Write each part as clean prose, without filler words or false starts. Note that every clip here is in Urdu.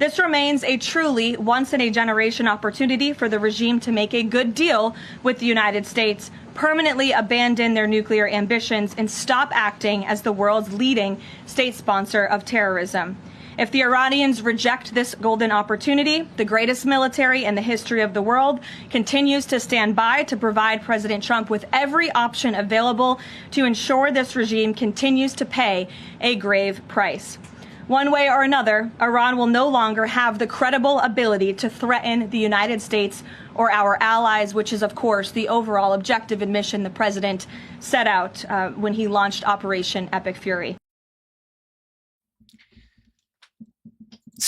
This remains a truly once-in-a-generation opportunity for the regime to make a good deal with the United States, permanently abandon their nuclear ambitions, and stop acting as the world's leading state sponsor of terrorism. If the Iranians reject this golden opportunity, the greatest military in the history of the world continues to stand by to provide President Trump with every option available to ensure this regime continues to pay a grave price. One way or another, Iran will no longer have the credible ability to threaten the United States or our allies, which is, of course, the overall objective and mission the president set out when he launched Operation Epic Fury.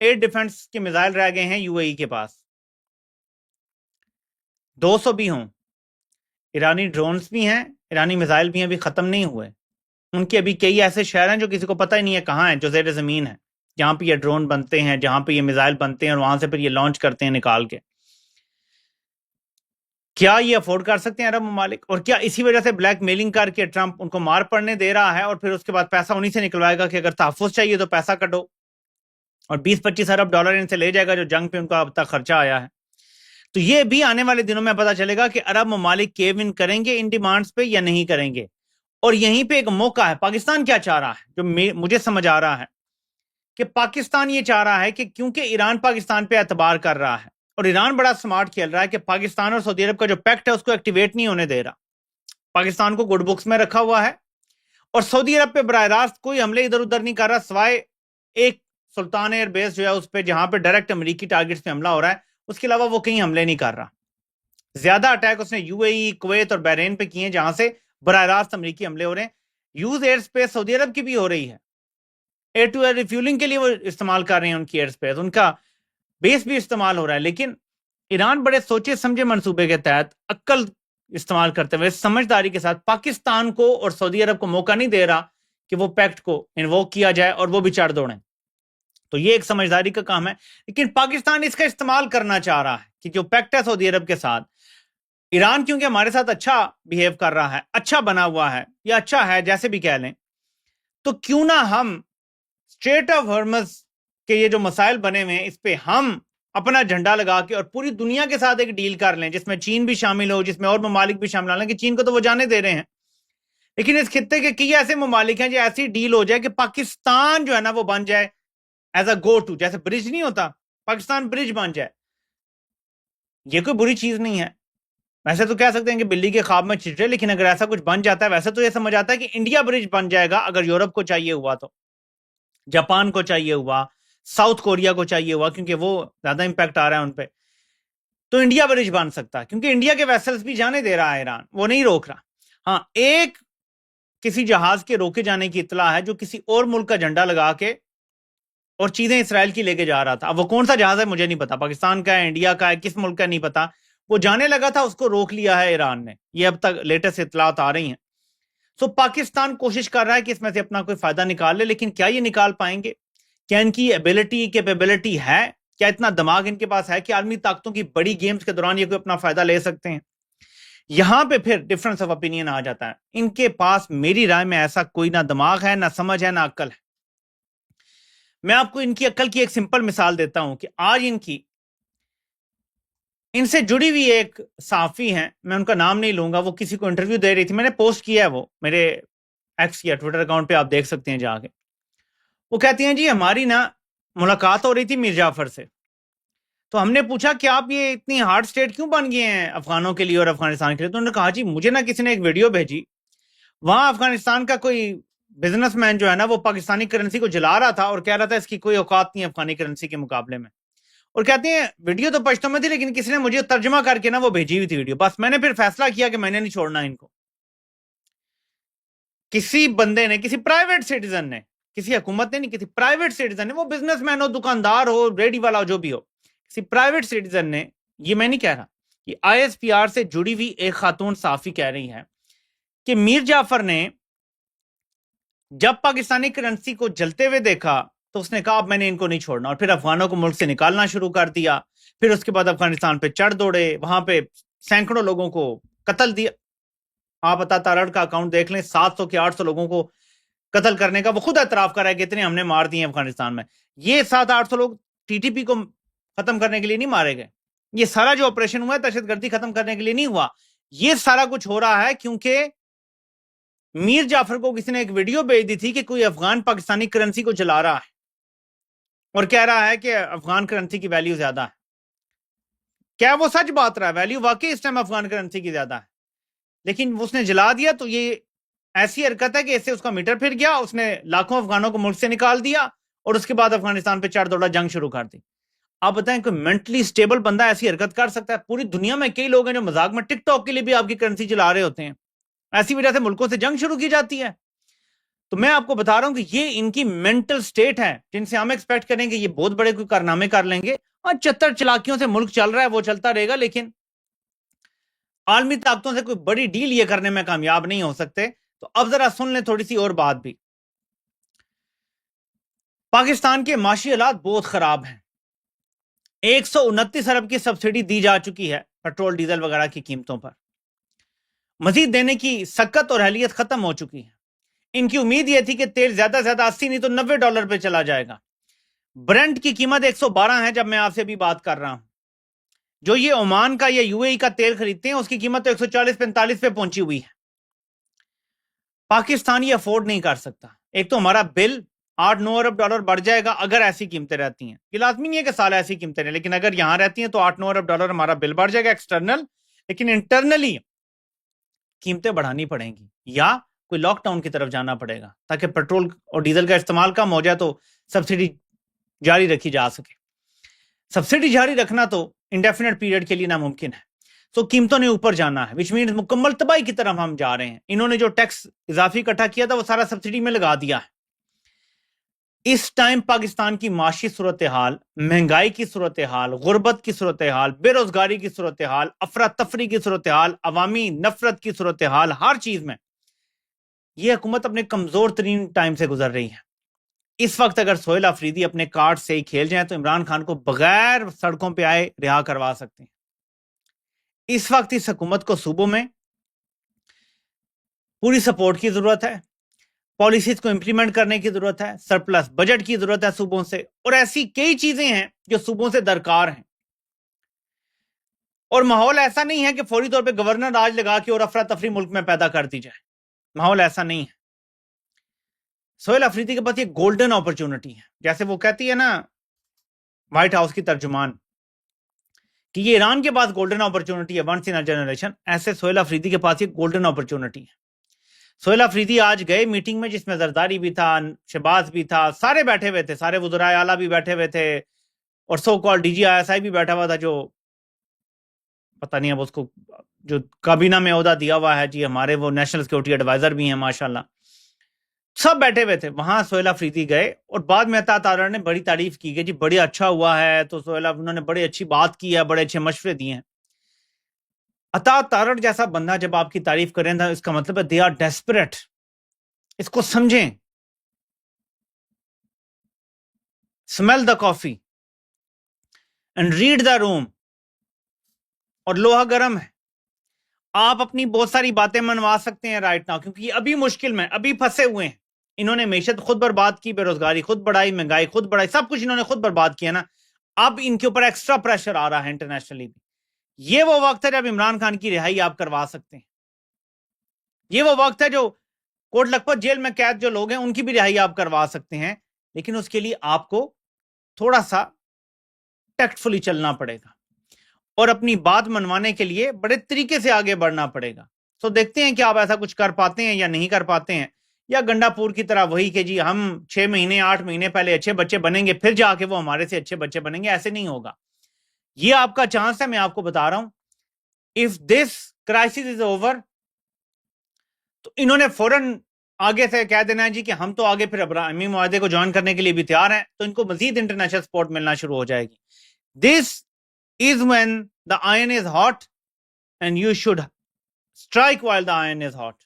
8 defence کے میزائل رہ گئے ہیں یو اے ای کے پاس، 200 بھی ہوں، ایرانی ڈرونز بھی ہیں، ایرانی میزائل بھی ہیں، ابھی ختم نہیں ہوئے، ان کے ابھی کئی ایسے شہر ہیں جو کسی کو پتہ ہی نہیں ہے کہاں ہیں، جو زیر زمین ہیں، جہاں پہ یہ ڈرون بنتے ہیں، جہاں پہ یہ میزائل بنتے ہیں، اور وہاں سے پھر یہ لانچ کرتے ہیں نکال کے۔ کیا یہ افورڈ کر سکتے ہیں عرب ممالک؟ اور کیا اسی وجہ سے بلیک میلنگ کر کے ٹرمپ ان کو مار پڑنے دے رہا ہے، اور پھر اس کے بعد پیسہ انہی سے نکلوائے گا کہ اگر تحفظ چاہیے تو پیسہ کٹو، اور 20-25 ارب ڈالر ان سے لے جائے گا جو جنگ پہ ان کا اب تک خرچہ آیا ہے؟ تو یہ بھی آنے والے دنوں میں پتہ چلے گا کہ عرب ممالک کیو ان کریں گے ان ڈیمانڈز پہ یا نہیں کریں گے۔ اور یہیں پہ ایک موقع ہے، پاکستان کیا چاہ رہا ہے جو مجھے سمجھ آ رہا ہے کہ پاکستان یہ چاہ رہا ہے کہ کیونکہ ایران پاکستان پہ اعتبار کر رہا ہے، اور ایران بڑا سمارٹ کھیل رہا ہے کہ پاکستان اور سعودی عرب کا جو پیکٹ ہے اس کو ایکٹیویٹ نہیں ہونے دے رہا، پاکستان کو گڈ بکس میں رکھا ہوا ہے، اور سعودی عرب پہ براہ راست کوئی حملے ادھر ادھر نہیں کر رہا، سوائے ایک سلطان ایئر بیس جو ہے اس پہ جہاں پہ ڈائریکٹ امریکی ٹارگٹس پہ حملہ ہو رہا ہے، اس کے علاوہ وہ کہیں حملے نہیں کر رہا۔ زیادہ اٹیک اس نے یو اے ای، کویت اور بحرین پہ کیے ہیں جہاں سے براہ راست امریکی حملے ہو رہے ہیں۔ یوز ایئر اسپیس سعودی عرب کی بھی ہو رہی ہے، ایئر ٹو ایئر ریفیولنگ کے لیے وہ استعمال کر رہے ہیں ان کی ایئر اسپیس، ان کا بیس بھی استعمال ہو رہا ہے، لیکن ایران بڑے سوچے سمجھے منصوبے کے تحت عقل استعمال کرتے ہوئے سمجھداری کے ساتھ پاکستان کو اور سعودی عرب کو موقع نہیں دے رہا کہ وہ پیکٹ کو انووک کیا جائے اور وہ بھی چڑھ دوڑیں۔ تو یہ ایک سمجھداری کا کام ہے، لیکن پاکستان اس کا استعمال کرنا چاہ رہا ہے کہ جو پیکٹ ہے سعودی عرب کے ساتھ، ایران کیونکہ ہمارے ساتھ اچھا بیہیو کر رہا ہے، اچھا بنا ہوا ہے یا اچھا ہے جیسے بھی کہہ لیں، تو کیوں نہ ہم اسٹریٹ آف ہارمز کے یہ جو مسائل بنے ہوئے ہیں اس پہ ہم اپنا جھنڈا لگا کے اور پوری دنیا کے ساتھ ایک ڈیل کر لیں جس میں چین بھی شامل ہو، جس میں اور ممالک بھی شامل ہو، کہ چین کو تو وہ جانے دے رہے ہیں، لیکن اس خطے کے کئی ایسے ممالک ہیں جو ایسی ڈیل ہو جائے کہ پاکستان جو ہے نا وہ بن جائے ایز اے گو ٹو، جیسے برج نہیں ہوتا، پاکستان برج بن جائے۔ یہ کوئی بری چیز نہیں ہے، ویسے تو کہہ سکتے ہیں کہ بلی کے خواب میں چٹرے، لیکن اگر ایسا کچھ بن جاتا ہے، ویسے تو یہ سمجھ آتا ہے کہ انڈیا برج بن جائے گا اگر یورپ کو چاہیے ہوا، تو جاپان کو چاہیے ہوا، ساؤتھ کوریا کو چاہیے ہوا، کیونکہ وہ زیادہ امپیکٹ آ رہا ہے ان پہ، تو انڈیا برج بن سکتا ہے، کیونکہ انڈیا کے ویسلز بھی جانے دے رہا ہے ایران، وہ نہیں روک رہا۔ ہاں، ایک کسی جہاز کے روکے جانے کی اطلاع ہے جو کسی اور ملک کا جھنڈا لگا کے اور چیزیں اسرائیل کی لے کے جا رہا تھا، اب وہ کون سا جہاز ہے مجھے نہیں پتا، پاکستان کا ہے، انڈیا کا ہے، کس ملک کا نہیں پتا، وہ جانے لگا تھا، اس کو روک لیا ہے ایران نے، یہ اب تک لیٹسٹ اطلاعات آ رہی ہیں۔ سو پاکستان کوشش کر رہا ہے کہ اس میں سے اپنا کوئی فائدہ نکال لے، لیکن کیا یہ نکال پائیں گے؟ کیا ان کی ایبلٹی کیپیبلٹی ہے؟ کیا اتنا دماغ ان کے پاس ہے کہ عالمی طاقتوں کی بڑی گیمز کے دوران یہ کوئی اپنا فائدہ لے سکتے ہیں؟ یہاں پہ پھر ڈفرنس آف اوپینین آ جاتا ہے۔ ان کے پاس میری رائے میں ایسا کوئی نہ دماغ ہے، نہ سمجھ ہے، نہ عقل ہے۔ میں آپ کو ان کی عقل کی ایک سمپل مثال دیتا ہوں کہ آج ان سے جڑی ہوئی ایک صحافی ہیں، میں ان کا نام نہیں لوں گا، وہ کسی کو انٹرویو دے رہی تھی، میں نے پوسٹ کیا ہے، وہ میرے ایکس یا ٹویٹر اکاؤنٹ پہ آپ دیکھ سکتے ہیں جا کے۔ وہ کہتی ہیں جی ہماری نا ملاقات ہو رہی تھی میر جعفر سے، تو ہم نے پوچھا کہ آپ یہ اتنی ہارڈ سٹیٹ کیوں بن گئے ہیں افغانوں کے لیے اور افغانستان کے لیے؟ تو انہوں نے کہا جی مجھے نا کسی نے ایک ویڈیو بھیجی، وہاں افغانستان کا کوئی بزنس مین جو ہے نا وہ پاکستانی کرنسی کو جلا رہا تھا اور کہہ رہا تھا اس کی کوئی اوقات نہیں افغانی کرنسی کے مقابلے میں، اور کہتے ہیں ویڈیو تو پشتو میں تھی لیکن کسی نے مجھے ترجمہ کر کے نا وہ بھیجی ہوئی تھی ویڈیو، بس میں نے پھر فیصلہ کیا کہ میں نے نہیں چھوڑنا ان کو۔ کسی بندے نے، کسی پرائیویٹ سٹیزن نے، کسی حکومت نے نہیں، کسی پرائیویٹ سٹیزن نے، وہ بزنس مین ہو، دکاندار ہو، ریڈی والا ہو، جو بھی ہو، کسی پرائیویٹ سٹیزن نے، یہ میں نہیں کہہ رہا، یہ آئی ایس پی آر سے جڑی ہوئی ایک خاتون صحافی کہہ رہی ہے کہ میر جعفر نے جب پاکستانی کرنسی کو جلتے ہوئے دیکھا تو اس نے کہا اب میں نے ان کو نہیں چھوڑنا، اور پھر افغانوں کو ملک سے نکالنا شروع کر دیا، پھر اس کے بعد افغانستان پہ چڑھ دوڑے، وہاں پہ سینکڑوں لوگوں کو قتل دیا۔ آپ عطا تارڑ کا اکاؤنٹ دیکھ لیں، 700 کے 800 لوگوں کو قتل کرنے کا وہ خود اعتراف کر رہا ہے کہ اتنے ہم نے مار دیے افغانستان میں۔ یہ 700-800 لوگ ٹی ٹی پی کو ختم کرنے کے لیے نہیں مارے گئے، یہ سارا جو آپریشن ہوا ہے دہشت گردی ختم کرنے کے لیے نہیں ہوا، یہ سارا کچھ ہو رہا ہے کیونکہ میر جعفر کو کسی نے ایک ویڈیو بھیج دی تھی کہ کوئی افغان پاکستانی کرنسی کو جلا رہا ہے اور کہہ رہا ہے کہ افغان کرنسی کی ویلیو زیادہ ہے۔ کیا وہ سچ بات رہا ہے؟ ویلیو واقعی اس ٹائم افغان کرنسی کی زیادہ ہے، لیکن اس نے جلا دیا، تو یہ ایسی حرکت ہے کہ اس سے اس کا میٹر پھر گیا، اس نے لاکھوں افغانوں کو ملک سے نکال دیا اور اس کے بعد افغانستان پہ چڑھ دوڑا، جنگ شروع کر دی۔ آپ بتائیں کوئی مینٹلی سٹیبل بندہ ایسی حرکت کر سکتا ہے؟ پوری دنیا میں کئی لوگ ہیں جو مذاق میں ٹک ٹاک کے لیے بھی آپ کی کرنسی چلا رہے ہوتے ہیں، ایسی وجہ سے ملکوں سے جنگ شروع کی جاتی ہے۔ تو میں آپ کو بتا رہا ہوں کہ یہ ان کی مینٹل سٹیٹ ہے جن سے ہم ایکسپیکٹ کریں کہ یہ بہت بڑے کوئی کارنامے کر لیں گے، اور چتر چلاکیوں سے ملک چل رہا ہے وہ چلتا رہے گا، لیکن عالمی طاقتوں سے کوئی بڑی ڈیل یہ کرنے میں کامیاب نہیں ہو سکتے۔ تو اب ذرا سن لیں تھوڑی سی اور بات بھی۔ پاکستان کے معاشی حالات بہت خراب ہیں۔ 129 ارب کی سبسڈی دی جا چکی ہے پیٹرول ڈیزل وغیرہ کی قیمتوں پر، مزید دینے کی سکت اور اہلیت ختم ہو چکی ہے۔ ان کی امید یہ تھی کہ تیل زیادہ سے زیادہ 80 نہیں تو $90 پہ چلا جائے گا۔ برنٹ کی قیمت 112 ہے جب میں آپ سے ابھی بات کر رہا ہوں۔ جو یہ عمان کا یا یو اے ای کا تیل خریدتے ہیں اس کی قیمت تو 140-45 پہ پہنچی ہوئی ہے۔ پاکستان یہ افورڈ نہیں کر سکتا۔ ایک تو ہمارا بل $8-9 ارب بڑھ جائے گا اگر ایسی قیمتیں رہتی ہیں۔ یہ لازمی نہیں ہے کہ سال ایسی قیمتیں رہیں، لیکن اگر یہاں رہتی ہیں تو $8-9 ارب ہمارا بل بڑھ جائے گا ایکسٹرنل، لیکن انٹرنلی قیمتیں بڑھانی پڑیں گی یا کوئی لاک ڈاؤن کی طرف جانا پڑے گا تاکہ پیٹرول اور ڈیزل کا استعمال کم ہو جائے تو سبسڈی جاری رکھی جا سکے۔ سبسڈی جاری رکھنا تو انڈیفینٹ پیریڈ کے لیے ناممکن ہے، تو قیمتوں نے اوپر جانا ہے، وچ مینز مکمل تباہی کی طرف ہم جا رہے ہیں۔ انہوں نے جو ٹیکس اضافی اکٹھا کیا تھا وہ سارا سبسڈی میں لگا دیا ہے۔ اس ٹائم پاکستان کی معاشی صورتحال، مہنگائی کی صورتحال، غربت کی صورتحال، بے روزگاری کی صورتحال، افراتفری کی صورتحال، عوامی نفرت کی صورتحال، ہر چیز میں یہ حکومت اپنے کمزور ترین ٹائم سے گزر رہی ہے۔ اس وقت اگر سہیل آفریدی اپنے کارڈ سے ہی کھیل جائیں تو عمران خان کو بغیر سڑکوں پہ آئے رہا کروا سکتے ہیں۔ اس وقت اس حکومت کو صوبوں میں پوری سپورٹ کی ضرورت ہے، پالیسیز کو امپلیمنٹ کرنے کی ضرورت ہے، سرپلس بجٹ کی ضرورت ہے صوبوں سے، اور ایسی کئی چیزیں ہیں جو صوبوں سے درکار ہیں۔ اور ماحول ایسا نہیں ہے کہ فوری طور پہ گورنر راج لگا کے اور افراتفری ملک میں پیدا کر دی جائے، ماحول ایسا نہیں ہے۔ سہیل آفریدی کے پاس یہ گولڈن اپرچونٹی ہے، جیسے وہ کہتی ہے نا وائٹ ہاؤس کی ترجمان کہ یہ ایران کے پاس گولڈن اپرچونٹی ہے، ونس ان جنریشن، ایسے سہیل آفریدی کے پاس یہ گولڈن اپرچونٹی ہے۔ سہیل آفریدی آج گئے میٹنگ میں جس میں زرداری بھی تھا، شہباز بھی تھا، سارے بیٹھے ہوئے تھے، سارے وزرائے اعلیٰ بھی بیٹھے ہوئے تھے، اور سو کال D G I S I بھی بیٹھا ہوا تھا، جو پتہ نہیں اب اس کو جو کابینہ میں عہدہ دیا ہوا ہے جی، ہمارے وہ نیشنل سیکورٹی ایڈوائزر بھی ہیں ماشاءاللہ، سب بیٹھے ہوئے تھے۔ وہاں سہیل آفریدی گئے اور بعد میں عطا تارڑ نے بڑی تعریف کی کہ جی بڑی اچھا ہوا ہے، تو سہیل انہوں نے بڑی اچھی بات کی ہے، بڑے اچھے مشورے دیے ہیں۔ عطا تارڑ جیسا بندہ جب آپ کی تعریف کریں تو اس کا مطلب ہے دے آر ڈیسپریٹ۔ اس کو سمجھیں، smell the coffee and read the room, اور لوہا گرم ہے۔ آپ اپنی بہت ساری باتیں منوا سکتے ہیں رائٹ ناؤ، کیونکہ یہ ابھی مشکل میں، ابھی پھنسے ہوئے ہیں۔ انہوں نے معیشت خود برباد کی، بے روزگاری خود بڑھائی، مہنگائی خود بڑھائی، سب کچھ انہوں نے خود برباد کیا نا۔ اب ان کے اوپر ایکسٹرا پریشر آ رہا ہے انٹرنیشنلی بھی۔ یہ وہ وقت ہے جب عمران خان کی رہائی آپ کروا سکتے ہیں۔ یہ وہ وقت ہے جو کوٹ لکھپت جیل میں قید جو لوگ ہیں ان کی بھی رہائی آپ کروا سکتے ہیں، لیکن اس کے لیے آپ کو تھوڑا سا ٹیکٹفلی چلنا پڑے گا اور اپنی بات منوانے کے لیے بڑے طریقے سے آگے بڑھنا پڑے گا۔ تو دیکھتے ہیں کہ آپ ایسا کچھ کر پاتے ہیں یا نہیں کر پاتے ہیں، یا گنڈا پور کی طرح وہی کہ جی ہم 6 مہینے 8 مہینے پہلے اچھے بچے بنیں گے پھر جا کے وہ ہمارے سے اچھے بچے بنیں گے، ایسے نہیں ہوگا۔ یہ آپ کا چانس ہے، میں آپ کو بتا رہا ہوں۔ if this crisis is over تو انہوں نے فوراً آگے سے کہہ دینا ہے جی کہ ہم تو آگے پھر ابراہیمی معاہدے کو جوائن کرنے کے لیے بھی تیار ہیں، تو ان کو مزید انٹرنیشنل سپورٹ ملنا شروع ہو جائے گی۔ This is when the iron is hot and you should strike while the iron is hot۔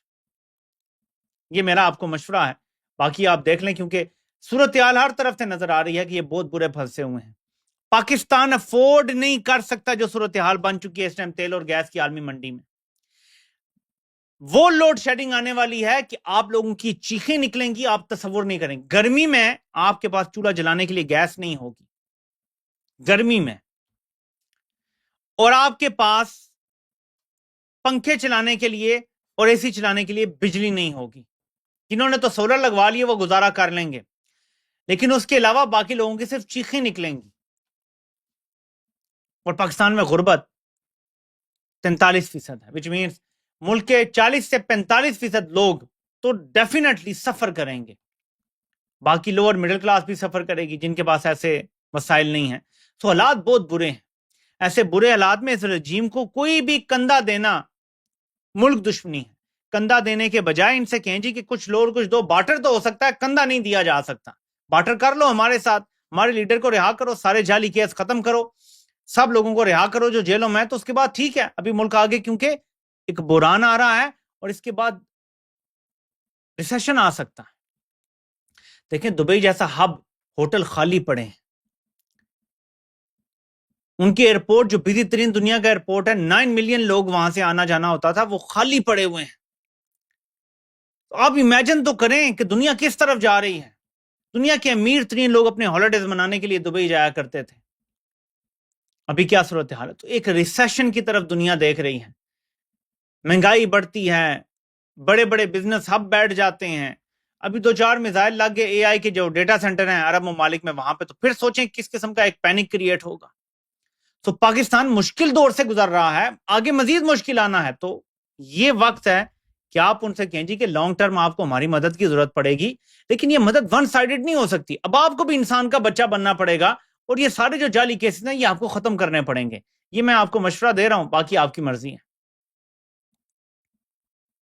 یہ میرا آپ کو مشورہ ہے، باقی آپ دیکھ لیں، کیونکہ صورتحال ہر طرف سے نظر آ رہی ہے کہ یہ بہت برے پھنسے ہوئے ہیں۔ پاکستان افورڈ نہیں کر سکتا جو صورتحال بن چکی ہے اس ٹائم تیل اور گیس کی عالمی منڈی میں۔ وہ لوڈ شیڈنگ آنے والی ہے کہ آپ لوگوں کی چیخیں نکلیں گی، آپ تصور نہیں کریں۔ گرمی میں آپ کے پاس چولہا جلانے کے لیے گیس نہیں ہوگی، گرمی میں، اور آپ کے پاس پنکھے چلانے کے لیے اور اے سی چلانے کے لیے بجلی نہیں ہوگی۔ جنہوں نے تو سولر لگوا لیے وہ گزارا کر لیں گے، لیکن اس کے علاوہ باقی لوگوں کی صرف چیخیں نکلیں گی۔ اور پاکستان میں غربت 43% ہے، which means ملک کے 40 سے 45% لوگ تو ڈیفینیٹلی سفر کریں گے۔ باقی لوور مڈل کلاس بھی سفر کرے گی جن کے پاس ایسے مسائل نہیں ہیں۔ تو حالات بہت برے ہیں۔ ایسے برے حالات میں اس رجیم کو کوئی بھی کندھا دینا ملک دشمنی ہے۔ کندھا دینے کے بجائے ان سے کہیں جی کہ کچھ لو اور کچھ دو، بارٹر تو ہو سکتا ہے، کندھا نہیں دیا جا سکتا. بارٹر کر لو ہمارے ساتھ، ہمارے لیڈر کو رہا کرو، سارے جعلی کیس ختم کرو، سب لوگوں کو رہا کرو جو جیلوں میں، تو اس کے بعد ٹھیک ہے. ابھی ملک آگے کیونکہ ایک بحران آ رہا ہے اور اس کے بعد ریسیشن آ سکتا ہے. دیکھیں دبئی جیسا ہب، ہوٹل خالی پڑے ہیں، ان کی ایئرپورٹ جو بزی ترین دنیا کا ایئرپورٹ ہے، 9 ملین لوگ وہاں سے آنا جانا ہوتا تھا، وہ خالی پڑے ہوئے ہیں. تو آپ امیجن تو کریں کہ دنیا کس طرف جا رہی ہے. دنیا کے امیر ترین لوگ اپنے ہالیڈیز منانے کے لیے دبئی جایا کرتے تھے، ابھی کیا صورتحال ہے. تو ایک ریسیشن کی طرف دنیا دیکھ رہی ہے، مہنگائی بڑھتی ہے، بڑے بڑے بزنس ہب بیٹھ جاتے ہیں. ابھی 2-4 میزائل لگ گئے اے آئی کے جو ڈیٹا سینٹر ہیں عرب ممالک میں وہاں پہ، تو پھر سوچیں کس قسم کا ایک پینک کریٹ ہوگا. تو پاکستان مشکل دور سے گزر رہا ہے، آگے مزید مشکل آنا ہے. تو یہ وقت ہے کہ آپ ان سے کہیں جی کہ لانگ ٹرم آپ کو ہماری مدد کی ضرورت پڑے گی، لیکن یہ مدد ون سائیڈڈ نہیں ہو سکتی. اب آپ کو بھی انسان کا بچہ بننا پڑے گا، اور یہ سارے جو جعلی کیسز ہیں یہ آپ کو ختم کرنے پڑیں گے. یہ میں آپ کو مشورہ دے رہا ہوں، باقی آپ کی مرضی ہے.